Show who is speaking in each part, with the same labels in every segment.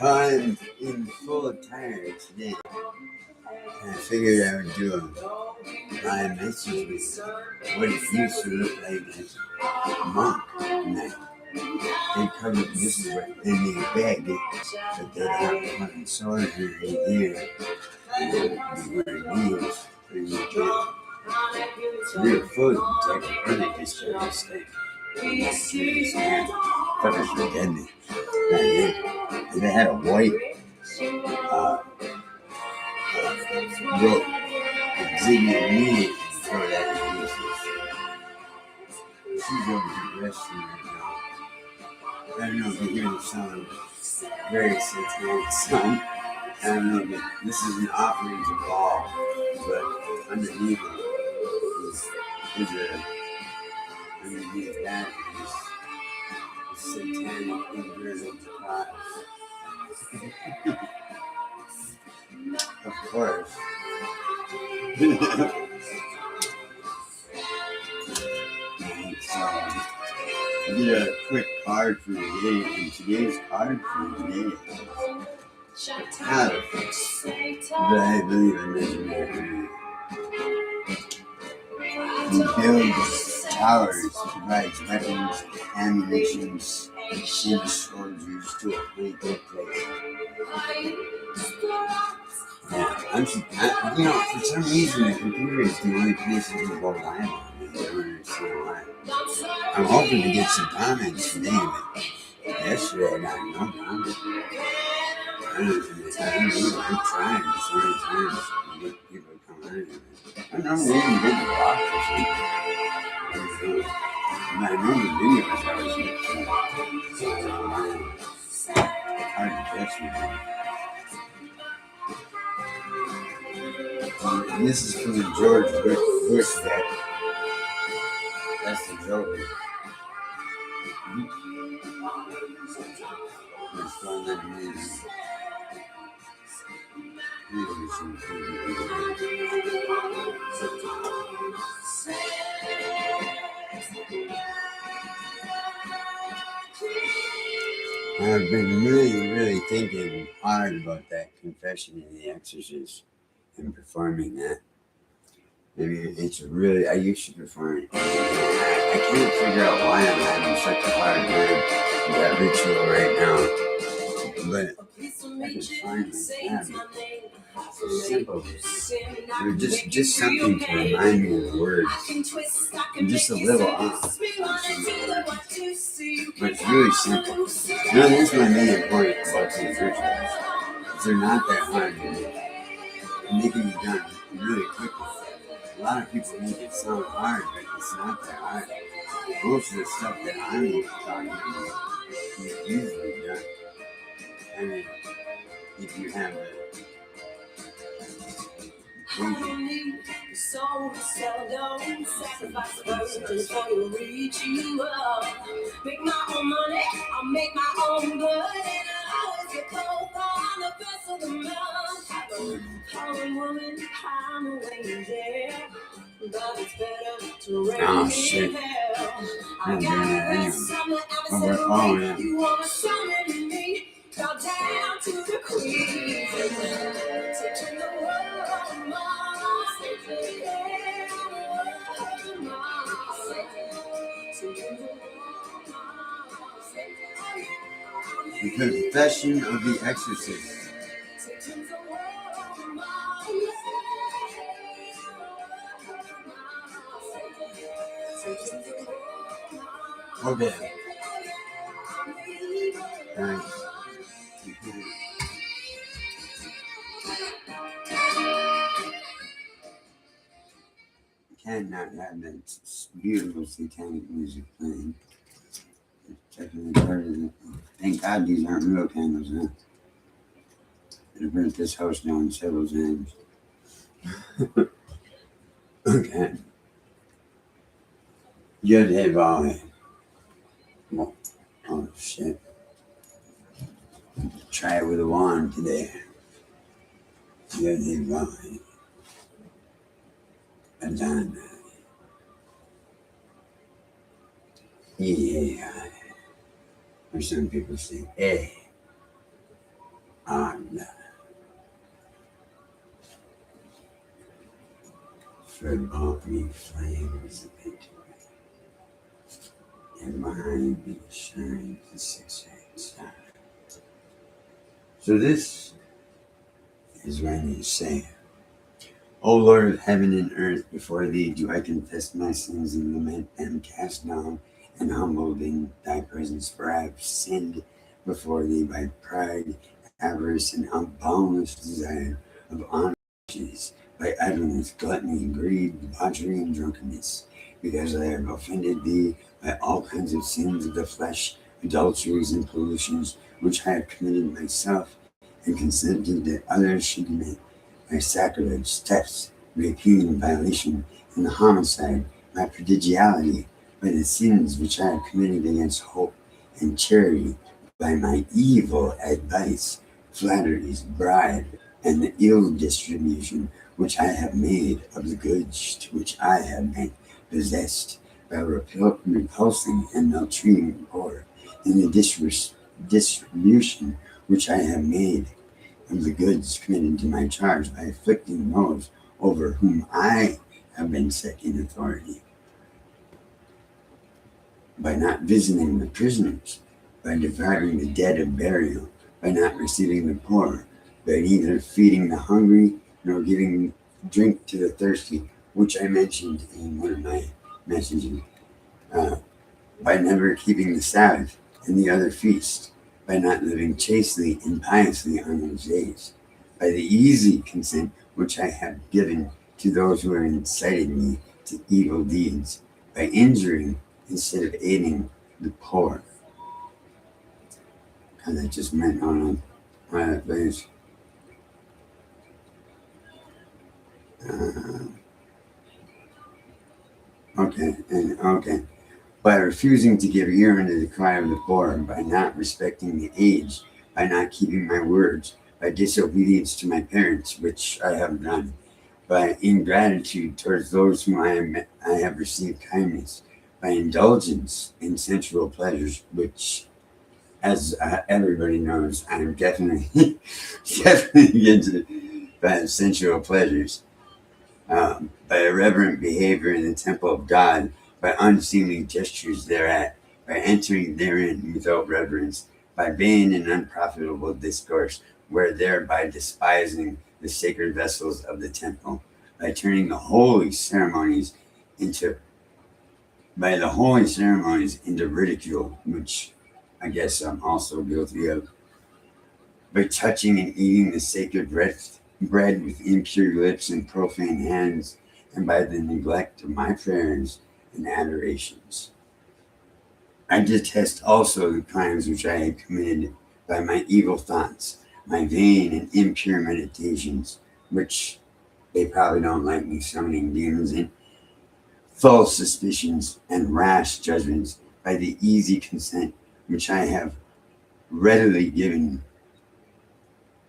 Speaker 1: I'm in full attire today. And I figured I would do a live message with what it used to look like as a monk night. They covered this is what in their bag, but they have one sword in their ear and they wear heels pretty much. So they're full of protective and they just try to stay. Fuckers were deadly. They had a white rope zigging me for that pieces. She's over the restroom right now. I don't know if you hear the sound. Very satanic sound. I don't know if this is an offering to Baal, but underneath underneath that is satanic inverted cross. Of course. So, I did a quick card for today, and today's card for today is Alex, but I believe I mentioned that he builds towers, provides weapons, ammunition, and soldiers to a great place. Yeah, for some reason the computer is the only place you can go live on. I don't understand why. I'm hoping to get some comments today, but yesterday I got no comments. I don't know. I'm trying so many times to get people to come on. I normally even get blocked or something. I normally videos I was making. Hard to catch me. And this is from the George Bush deck. That's the Joker. It's fun that it is. I've been really thinking hard about that Confession of the Exorcist and performing that. Maybe it's really, I used to perform it. I can't figure out why I'm having such a hard time with that ritual right now. But I can finally have it. It's simple. Just something to remind me of the words. I'm just a little off. But it's really simple. That's my main point about these rituals. They're not that hard to do. And they can be done really quickly. A lot of people make it sound hard, but it's not that hard. Most of the stuff that I'm talking about is easily done. I mean, if you have the
Speaker 2: so seldom sacrifice virgins for to reach you up. Make my own money, I'll make my own blood, and I'll always get both on the first of the month. Calling woman, I'm waiting there, but it's better to rain in hell. I got the best summer ever seen. You wanna summon me? Bow down to the queen. Taking the world, mama. Taking the world, mama.
Speaker 1: The Confession of the Exorcist. Okay. Thanks. Cannot have that beautiful satanic music playing. It's definitely part of it. Thank God these aren't real candles, huh? I've burnt this house down several times. Okay. Yod Valley. Oh shit. Try it with a wand today. Yod Valley. Adana, yeah, or some people say, Allah, for above me flames of victory, and behind me shines the six-eyed star. So this is when you say, O Lord of heaven and earth, before thee do I confess my sins and lament them, cast down and humbled in thy presence, for I have sinned before thee by pride, avarice, and boundless desire of honor, by idleness, gluttony, greed, debauchery, and drunkenness, because I have offended thee by all kinds of sins of the flesh, adulteries, and pollutions, which I have committed myself, and consented that others should commit my sacrilege, thefts, rapine, violation, and the homicide, my prodigality, by the sins which I have committed against hope and charity, by my evil advice, flatteries, bribe, and the ill distribution which I have made of the goods to which I have been possessed, by repulsing and maltreating the poor, and the distribution which I have made of the goods committed to my charge, by afflicting those over whom I have been set in authority, by not visiting the prisoners, by depriving the dead of burial, by not receiving the poor, by neither feeding the hungry nor giving drink to the thirsty, which I mentioned in one of my messages, uh, by never keeping the Sabbath and the other feasts, by not living chastely and piously on those days, by the easy consent which I have given to those who have incited me to evil deeds, by injuring instead of aiding the poor. God, that just meant on that page. Okay. By refusing to give ear unto the cry of the poor, by not respecting the aged, by not keeping my words, by disobedience to my parents, which I have done, by ingratitude towards those whom I have received kindness, by indulgence in sensual pleasures, which, as everybody knows, I'm definitely into by sensual pleasures, by irreverent behavior in the temple of God, by unseemly gestures thereat, by entering therein without reverence, by vain and unprofitable discourse, where thereby despising the sacred vessels of the temple, by turning the holy ceremonies into ridicule, which I guess I'm also guilty of, by touching and eating the sacred bread with impure lips and profane hands, and by the neglect of my prayers and adorations. I detest also the crimes which I had committed by my evil thoughts, my vain and impure meditations, which they probably don't like me summoning demons in, false suspicions and rash judgments, by the easy consent which I have readily given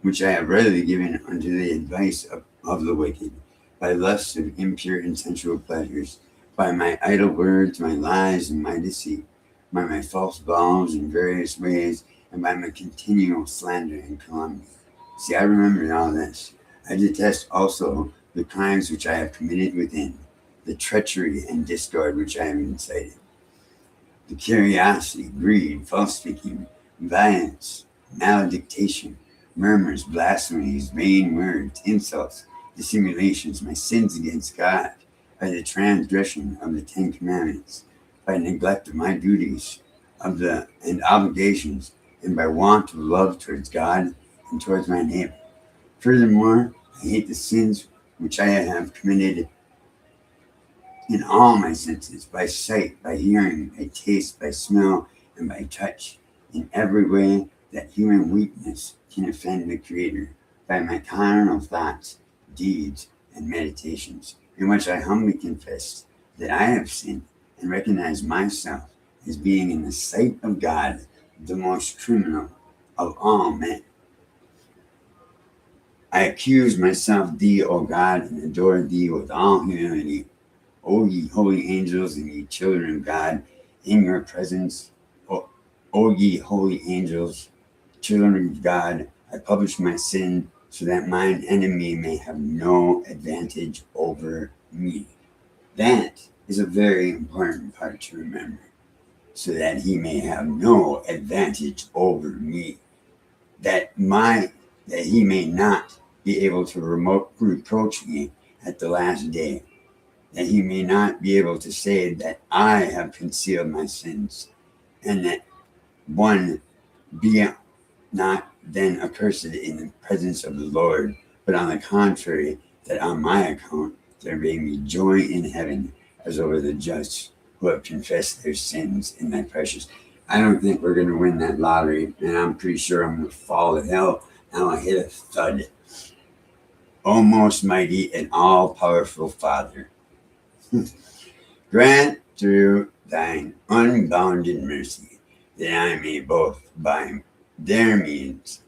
Speaker 1: unto the advice of the wicked, by lust of impure and sensual pleasures, by my idle words, my lies, and my deceit, by my false vows in various ways, and by my continual slander and calumny. See, I remember all this. I detest also the crimes which I have committed within, the treachery and discord which I have incited, the curiosity, greed, false speaking, violence, maledictation, murmurs, blasphemies, vain words, insults, dissimulations, my sins against God, by the transgression of the Ten Commandments, by neglect of my duties and obligations, and by want of love towards God and towards my neighbor. Furthermore, I hate the sins which I have committed in all my senses, by sight, by hearing, by taste, by smell, and by touch, in every way that human weakness can offend the Creator, by my carnal thoughts, deeds, and meditations, in which I humbly confess that I have sinned and recognize myself as being in the sight of God the most criminal of all men. I accuse myself, thee, O God, and adore thee with all humility. O ye holy angels and ye children of God, in your presence, O ye holy angels, children of God, I publish my sin so that mine enemy may have no advantage over me. That is a very important part to remember. So that he may have no advantage over me. That he may not be able to reproach me at the last day. That he may not be able to say that I have concealed my sins, and that one be not then accursed in the presence of the Lord, but on the contrary, that on my account there may be joy in heaven as over the just who have confessed their sins in thy precious. I don't think we're going to win that lottery, and I'm pretty sure I'm going to fall to hell and I'll hit a thud. O most mighty and all powerful Father, grant through thine unbounded mercy that I may both by their means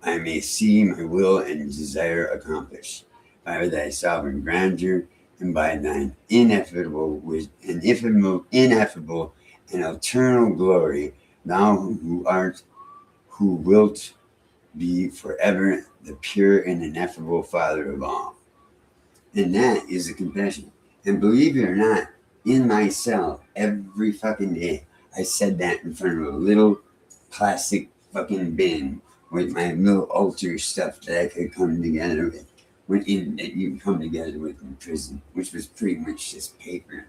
Speaker 1: I may see my will and desire accomplished by thy sovereign grandeur and by thine ineffable and eternal glory, thou who wilt be forever the pure and ineffable Father of all. And that is a confession. And believe it or not, in my cell every fucking day, I said that in front of a little plastic fucking bin with my little altar stuff that I could come together with. That you can come together with in prison, which was pretty much just paper,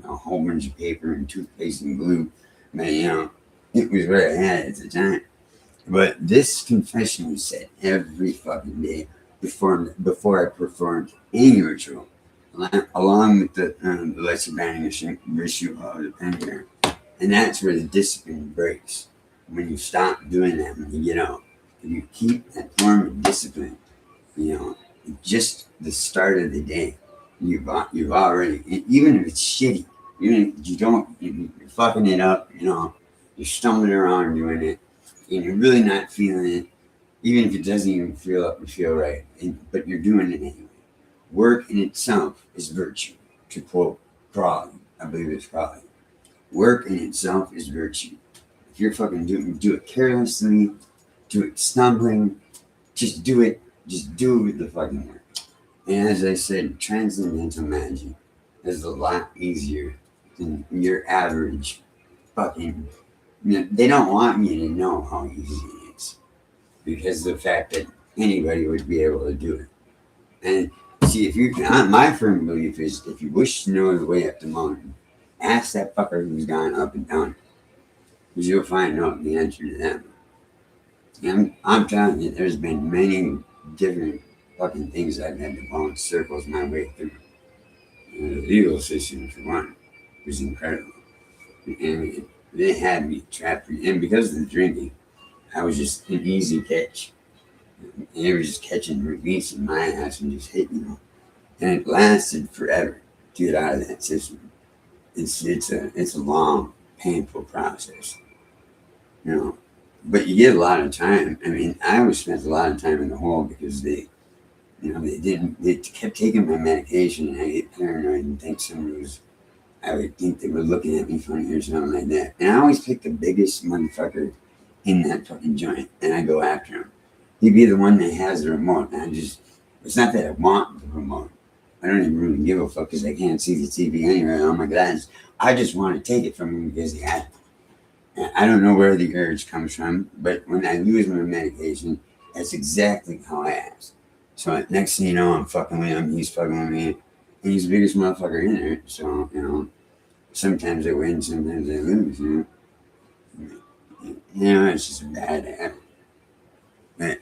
Speaker 1: a whole bunch of paper and toothpaste and glue. But it was what I had at the time. But this confession was said every fucking day before I performed any ritual, along with the lesser banishing ritual of the pentagram. And that's where the discipline breaks. When you stop doing that, when you get out, if you keep that form of discipline, just the start of the day, you've already, even if it's shitty, even if you're fucking it up, you're stumbling around doing it, and you're really not feeling it, even if it doesn't even feel right, but you're doing it anyway. Work in itself is virtue, to quote Crowley. I believe it's Crowley. Work in itself is virtue. If you're fucking do it carelessly, do it stumbling, just do it with the fucking work. And as I said, transcendental magic is a lot easier than your average fucking. They don't want you to know how easy it is because of the fact that anybody would be able to do it. And see, my firm belief is if you wish to know the way up the mountain, ask that fucker who's gone up and down, because you'll find out the answer to that. And I'm telling you, there's been many different fucking things I've had to bounce circles my way through. The legal system, for one, was incredible. And they had me trapped. And because of the drinking, I was just an easy catch. And they were just catching release in my ass and just hitting them. And it lasted forever to get out of that system. It's a long, painful process. But you get a lot of time. I mean, I always spent a lot of time in the hole because they kept taking my medication and I get paranoid and think I would think they were looking at me funny or something like that. And I always pick the biggest motherfucker in that fucking joint and I go after him. He'd be the one that has the remote. And it's not that I want the remote. I don't even really give a fuck because I can't see the TV anyway on my glasses. I just want to take it from him because he had it. And I don't know where the urge comes from, but when I lose my medication, that's exactly how I act. So next thing you know, I'm fucking with him, he's fucking with me, and he's the biggest motherfucker in there. So, sometimes I win, sometimes I lose, it's just a bad habit. But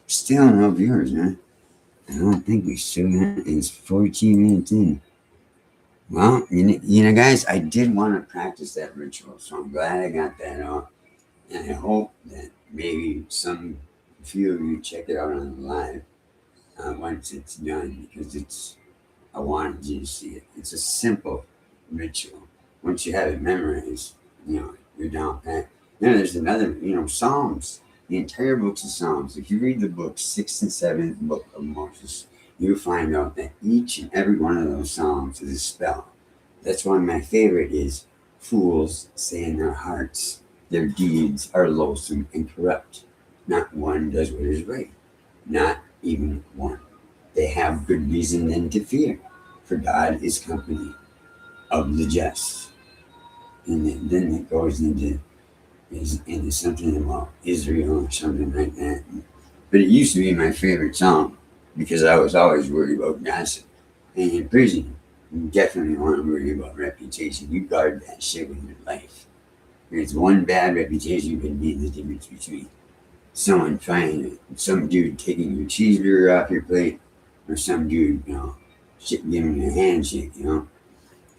Speaker 1: still no viewers, man. I don't think we still got, it's 14 minutes in. Well, guys, I did want to practice that ritual, so I'm glad I got that off. And I hope that maybe some few of you check it out on the live once it's done, because I wanted you to see it. It's a simple ritual. Once you have it memorized, you're down pat. Then there's another, Psalms. the entire books of Psalms. If you read the book 6th and 7th book of Moses, you'll find out that each and every one of those Psalms is a spell. That's why my favorite is fools say in their hearts, their deeds are loathsome and corrupt. Not one does what is right. Not even one. They have good reason then to fear, for God is company of the just. And then it goes into something about Israel or something like that. But it used to be my favorite song because I was always worried about gossip. And in prison, you definitely want to worry about reputation. You guard that shit with your life. There's one bad reputation could be the difference between someone finding some dude taking your cheeseburger off your plate or some dude, giving you a handshake,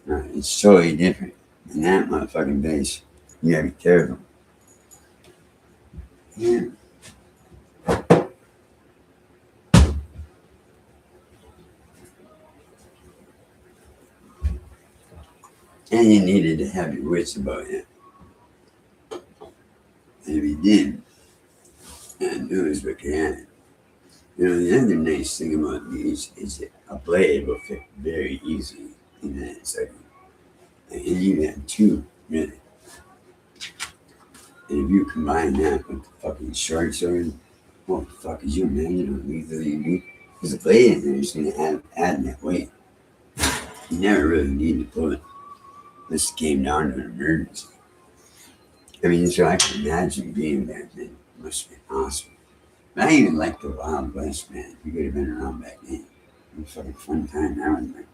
Speaker 1: It's totally different. And that motherfucking bass, you gotta be careful. Yeah. And you needed to have your wits about you. And if you didn't, and it was what you had. The other nice thing about these is that a blade will fit very easily in that segment. And you have two, really. And if you combine that with the fucking short sword, what the fuck, could you imagine how lethal you'd be? Because the blade in there is going to add that weight. You never really need to pull it unless it came down to an emergency. I mean, so I can imagine being back then. It must have been awesome. But I even liked the Wild West, man. You could have been around back then. It was a fucking fun time. I was like,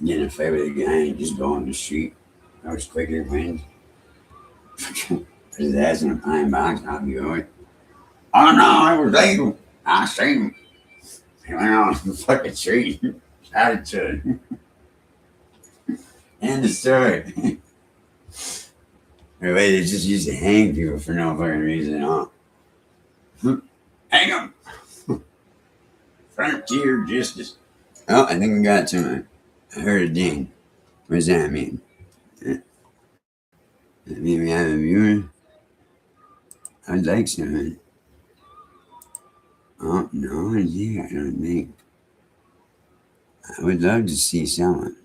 Speaker 1: getting in a fight with a guy and just go on the street. I was quicker wind. Put his ass in a pine box, I'll be alright. Oh no, I was able. I saved him. He went on the fucking street. Shouted to him. End the story. They just used to hang people for no fucking reason at all. Hang them! Frontier justice. Oh, I think we got to it. I heard a ding. What does that mean? That mean we have a viewer? I'd like some. Oh, no idea, I don't think. I would love to see someone.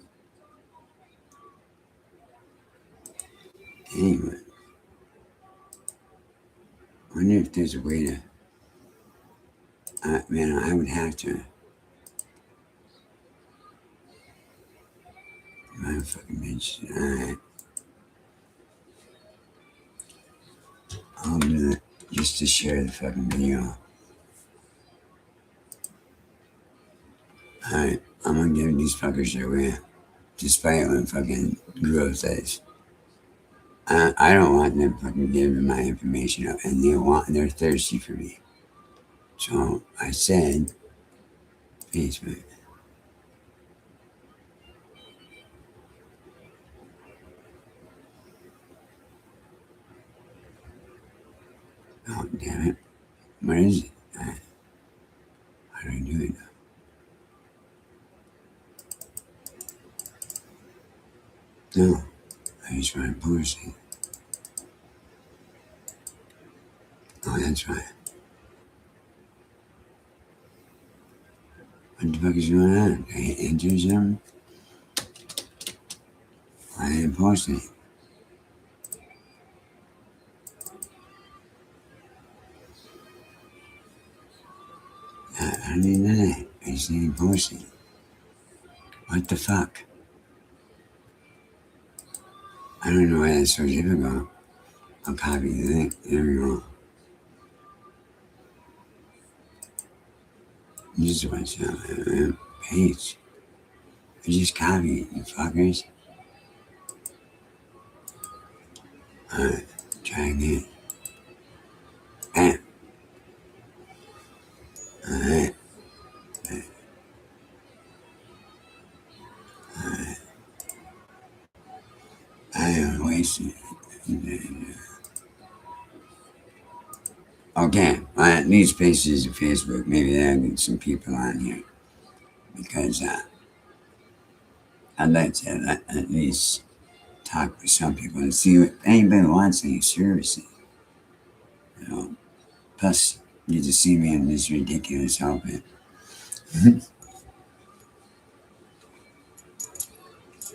Speaker 1: Anyway. I wonder if there's a way to... man, I would have to... My fucking bitch. Alright. I'll do it just to share the fucking video. Alright, I'm gonna give these fuckers their way. Despite what fucking growth says. I don't want them fucking giving my information up, and they're thirsty for me. So I said, Facebook. Oh, damn it. What is it? How do I do it now? No, I just want to post it. Oh, that's right. What the fuck is going on? Did I enter something? Why didn't I post it? I don't need that. I just need to post it. What the fuck? I don't know why that's so difficult. I'll copy the link. There we go. This is what's on the page. I just copy it, you fuckers. Alright, try again. Bam. Alright. Alright. I am wasting it. Okay, at least pages of Facebook. Maybe that'll get some people on here. Because I'd like to at least talk with some people and see if anybody wants any services. Plus, you get to see me in this ridiculous outfit.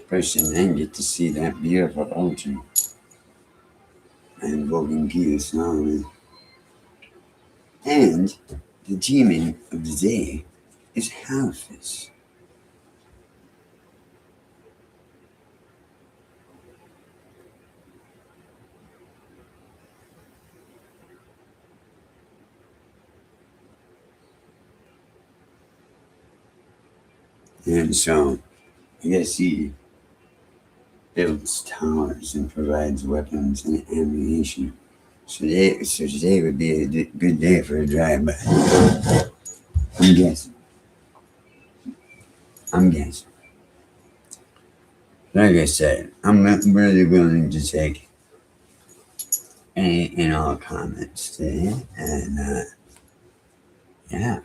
Speaker 1: First, and then get to see that beautiful ocean and invoking Peter Solomon. And the demon of the day is Halfus. And so, I guess he builds towers and provides weapons and ammunition. So today would be a good day for a drive-by. I'm guessing. Like I said, I'm really willing to take any and all comments today. And yeah,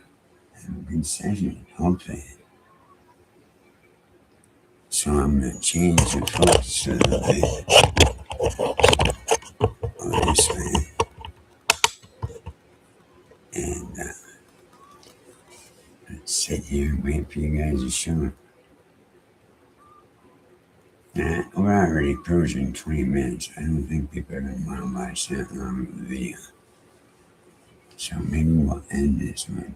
Speaker 1: have a good session, hopefully. So I'm going to change the focus a little bit. Oh, this way. And let's sit here and wait for you guys to show up. We're already approaching 20 minutes. I don't think people are going to want to watch that long of a video. So maybe we'll end this one.